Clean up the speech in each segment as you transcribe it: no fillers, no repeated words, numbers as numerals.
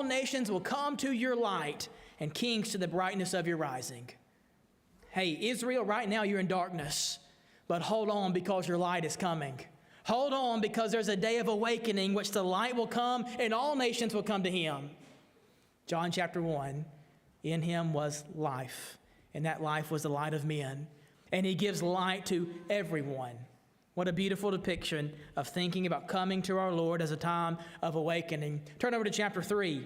nations will come to your light, and kings to the brightness of your rising. Hey, Israel, right now you're in darkness, but hold on because your light is coming. Hold on because there's a day of awakening which the light will come and all nations will come to him. John chapter 1, in him was life, and that life was the light of men. And he gives light to everyone. What a beautiful depiction of thinking about coming to our Lord as a time of awakening. Turn over to chapter 3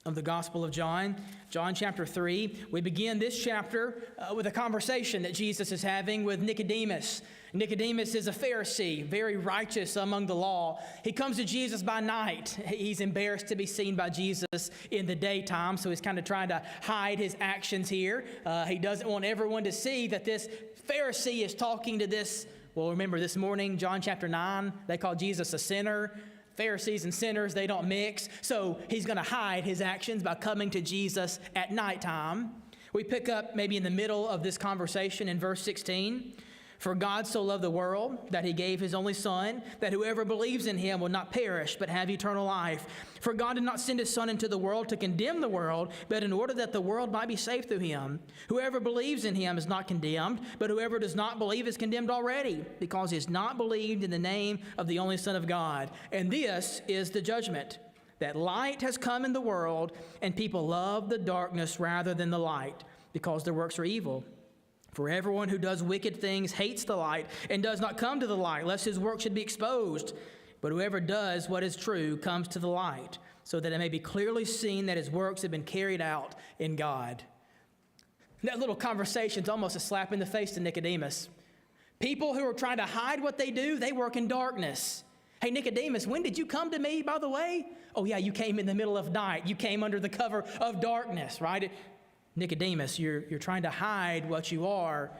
of the Gospel of John. John chapter 3. We begin this chapter with a conversation that Jesus is having with Nicodemus. Nicodemus is a Pharisee, very righteous among the law. He comes to Jesus by night. He's embarrassed to be seen by Jesus in the daytime, so he's kind of trying to hide his actions here. He doesn't want everyone to see that this Pharisee is talking to this. Well, remember this morning, John chapter 9, they call Jesus a sinner. Pharisees and sinners, they don't mix. So he's going to hide his actions by coming to Jesus at nighttime. We pick up maybe in the middle of this conversation in verse 16. For God so loved the world that he gave his only Son, that whoever believes in him will not perish, but have eternal life. For God did not send his Son into the world to condemn the world, but in order that the world might be saved through him. Whoever believes in him is not condemned, but whoever does not believe is condemned already, because he has not believed in the name of the only Son of God. And this is the judgment, that light has come in the world, and people love the darkness rather than the light, because their works are evil. For everyone who does wicked things hates the light and does not come to the light, lest his work should be exposed. But whoever does what is true comes to the light, so that it may be clearly seen that his works have been carried out in God. That little conversation is almost a slap in the face to Nicodemus. People who are trying to hide what they do, they work in darkness. Hey, Nicodemus, when did you come to me, by the way? Oh, yeah, you came in the middle of night. You came under the cover of darkness, right? Nicodemus, you're trying to hide what you are.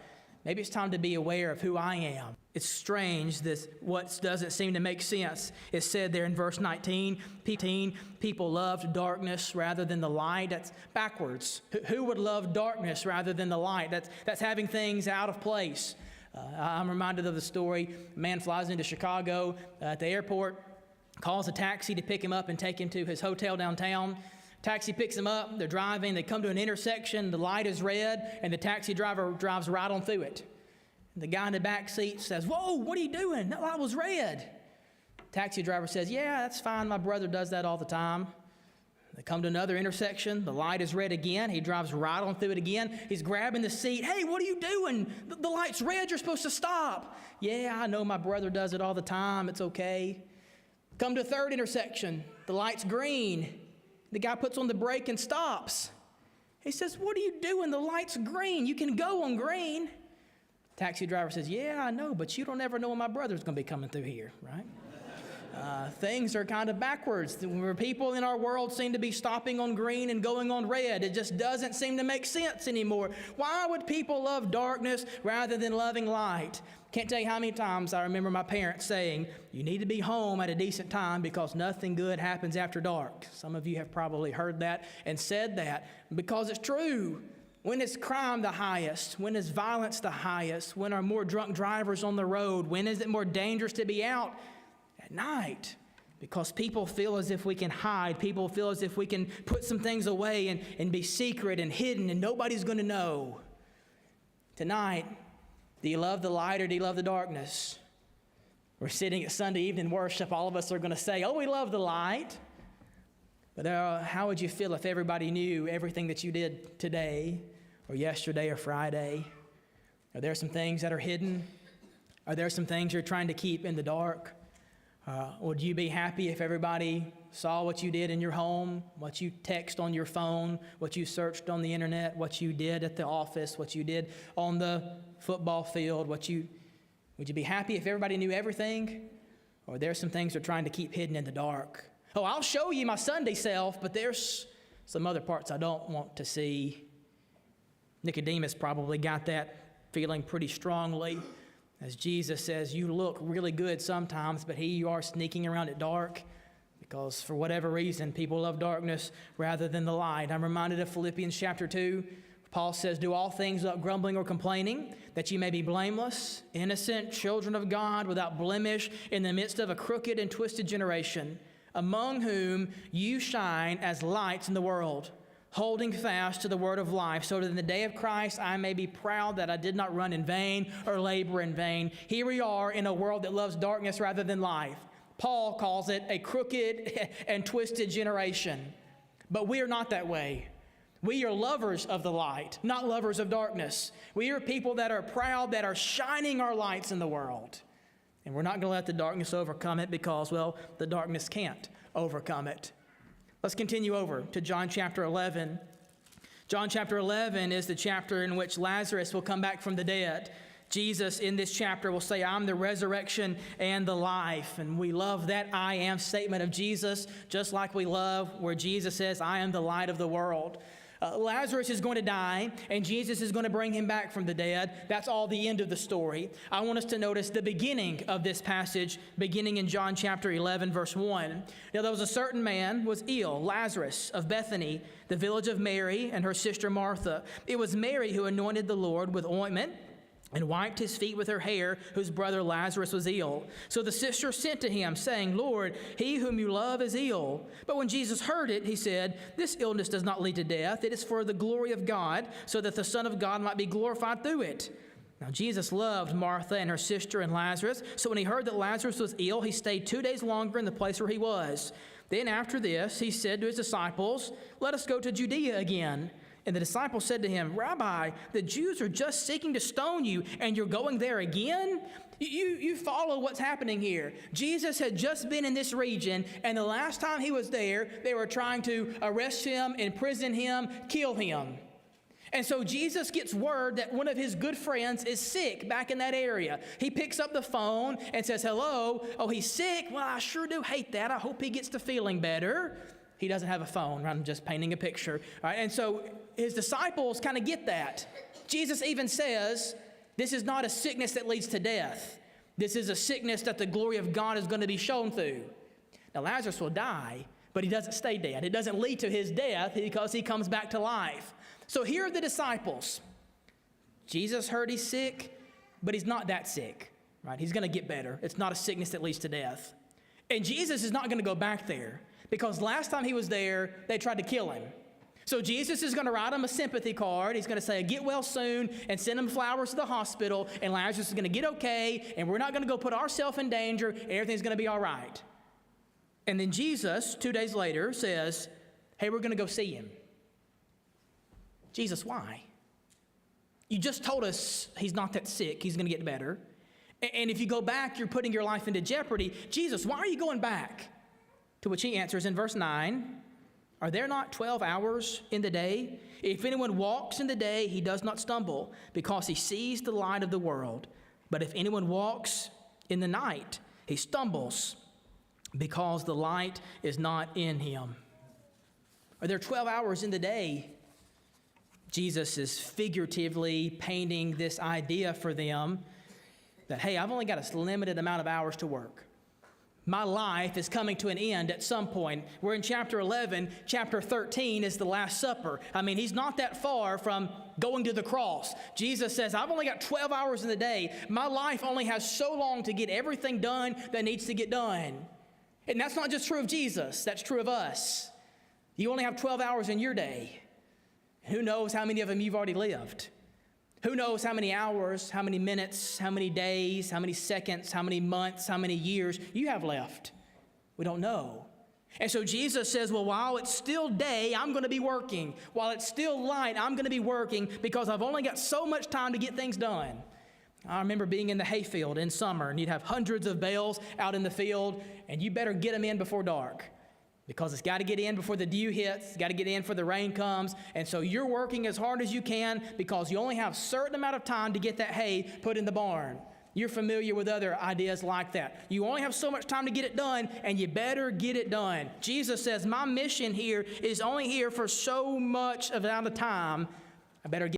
Maybe it's time to be aware of who I am. It's strange, what doesn't seem to make sense. It's said there in verse 19, people loved darkness rather than the light. That's backwards. Who would love darkness rather than the light? That's having things out of place. I'm reminded of the story. A man flies into Chicago at the airport, calls a taxi to pick him up and take him to his hotel downtown. Taxi picks them up, they're driving, they come to an intersection, the light is red, and the taxi driver drives right on through it. The guy in the back seat says, "Whoa, what are you doing? That light was red." Taxi driver says, "Yeah, that's fine, my brother does that all the time." They come to another intersection, the light is red again, he drives right on through it again. He's grabbing the seat, "Hey, what are you doing? The light's red, you're supposed to stop." "Yeah, I know my brother does it all the time, it's okay." Come to a third intersection, the light's green. The guy puts on the brake and stops. He says, "What are you doing? The light's green. You can go on green." Taxi driver says, "Yeah, I know, but you don't ever know when my brother's going to be coming through here," right? Things are kind of backwards. Where people in our world seem to be stopping on green and going on red. It just doesn't seem to make sense anymore. Why would people love darkness rather than loving light? Can't tell you how many times I remember my parents saying, "You need to be home at a decent time because nothing good happens after dark." Some of you have probably heard that and said that because it's true. When is crime the highest? When is violence the highest? When are more drunk drivers on the road? When is it more dangerous to be out? At night. Because people feel as if we can hide. People feel as if we can put some things away and be secret and hidden and nobody's going to know. Tonight, do you love the light or do you love the darkness? We're sitting at Sunday evening worship. All of us are going to say, "Oh, we love the light." But how would you feel if everybody knew everything that you did today or yesterday or Friday? Are there some things that are hidden? Are there some things you're trying to keep in the dark? Would you be happy if everybody saw what you did in your home, what you text on your phone, what you searched on the internet, what you did at the office, what you did on the football field? Would you be happy if everybody knew everything? Or there's some things they're trying to keep hidden in the dark? "Oh, I'll show you my Sunday self, but there's some other parts I don't want to see." Nicodemus probably got that feeling pretty strongly. As Jesus says, "You look really good sometimes, but here you are sneaking around at dark." Because for whatever reason, people love darkness rather than the light. I'm reminded of Philippians chapter 2. Paul says, "Do all things without grumbling or complaining, that you may be blameless, innocent, children of God, without blemish, in the midst of a crooked and twisted generation, among whom you shine as lights in the world, holding fast to the word of life, so that in the day of Christ I may be proud that I did not run in vain or labor in vain. Here we are in a world that loves darkness rather than life. Paul calls it a crooked and twisted generation. But we are not that way. We are lovers of the light, not lovers of darkness. We are people that are proud, that are shining our lights in the world. And we're not going to let the darkness overcome it because, well, the darkness can't overcome it. Let's continue over to John chapter 11. John chapter 11 is the chapter in which Lazarus will come back from the dead. Jesus in this chapter will say, I'm the resurrection and the life. And we love that I am statement of Jesus, just like we love where Jesus says, I am the light of the world. Lazarus is going to die, and Jesus is going to bring him back from the dead. That's all the end of the story. I want us to notice the beginning of this passage, beginning in John chapter 11, verse 1. Now there was a certain man was ill, Lazarus of Bethany, the village of Mary and her sister Martha. It was Mary who anointed the Lord with ointment and wiped his feet with her hair, whose brother Lazarus was ill. So the sister sent to him, saying, Lord, he whom you love is ill. But when Jesus heard it, he said, this illness does not lead to death. It is for the glory of God, so that the Son of God might be glorified through it. Now Jesus loved Martha and her sister and Lazarus. So when he heard that Lazarus was ill, he stayed 2 days longer in the place where he was. Then after this, he said to his disciples, let us go to Judea again. And the disciples said to him, Rabbi, the Jews are just seeking to stone you, and you're going there again? You follow what's happening here. Jesus had just been in this region, and the last time he was there, they were trying to arrest him, imprison him, kill him. And so Jesus gets word that one of his good friends is sick back in that area. He picks up the phone and says, hello. Oh, he's sick? Well, I sure do hate that. I hope he gets to feeling better. He doesn't have a phone. I'm just painting a picture. All right, and so his disciples kind of get that. Jesus even says, this is not a sickness that leads to death. This is a sickness that the glory of God is going to be shown through. Now, Lazarus will die, but he doesn't stay dead. It doesn't lead to his death because he comes back to life. So here are the disciples. Jesus heard he's sick, but he's not that sick. Right? He's going to get better. It's not a sickness that leads to death. And Jesus is not going to go back there, because last time he was there, they tried to kill him. So Jesus is going to write him a sympathy card. He's going to say, get well soon, and send him flowers to the hospital, and Lazarus is going to get okay, and we're not going to go put ourselves in danger. Everything's going to be all right. And then Jesus, 2 days later, says, hey, we're going to go see him. Jesus, why? You just told us he's not that sick. He's going to get better. And if you go back, you're putting your life into jeopardy. Jesus, why are you going back? To which he answers in verse 9, are there not 12 hours in the day? If anyone walks in the day, he does not stumble, because he sees the light of the world. But if anyone walks in the night, he stumbles, because the light is not in him. Are there 12 hours in the day? Jesus is figuratively painting this idea for them that, hey, I've only got a limited amount of hours to work. My life is coming to an end at some point. We're in chapter 11. Chapter 13 is the Last Supper. I mean, he's not that far from going to the cross. Jesus says, I've only got 12 hours in the day. My life only has so long to get everything done that needs to get done. And that's not just true of Jesus. That's true of us. You only have 12 hours in your day. Who knows how many of them you've already lived? Who knows how many hours, how many minutes, how many days, how many seconds, how many months, how many years you have left? We don't know. And so Jesus says, well, while it's still day, I'm going to be working. While it's still light, I'm going to be working because I've only got so much time to get things done. I remember being in the hayfield in summer, and you'd have hundreds of bales out in the field, and you better get them in before dark. Because it's got to get in before the dew hits, it's got to get in before the rain comes. And so you're working as hard as you can because you only have a certain amount of time to get that hay put in the barn. You're familiar with other ideas like that. You only have so much time to get it done, and you better get it done. Jesus says, my mission here is only here for so much amount of time. I better get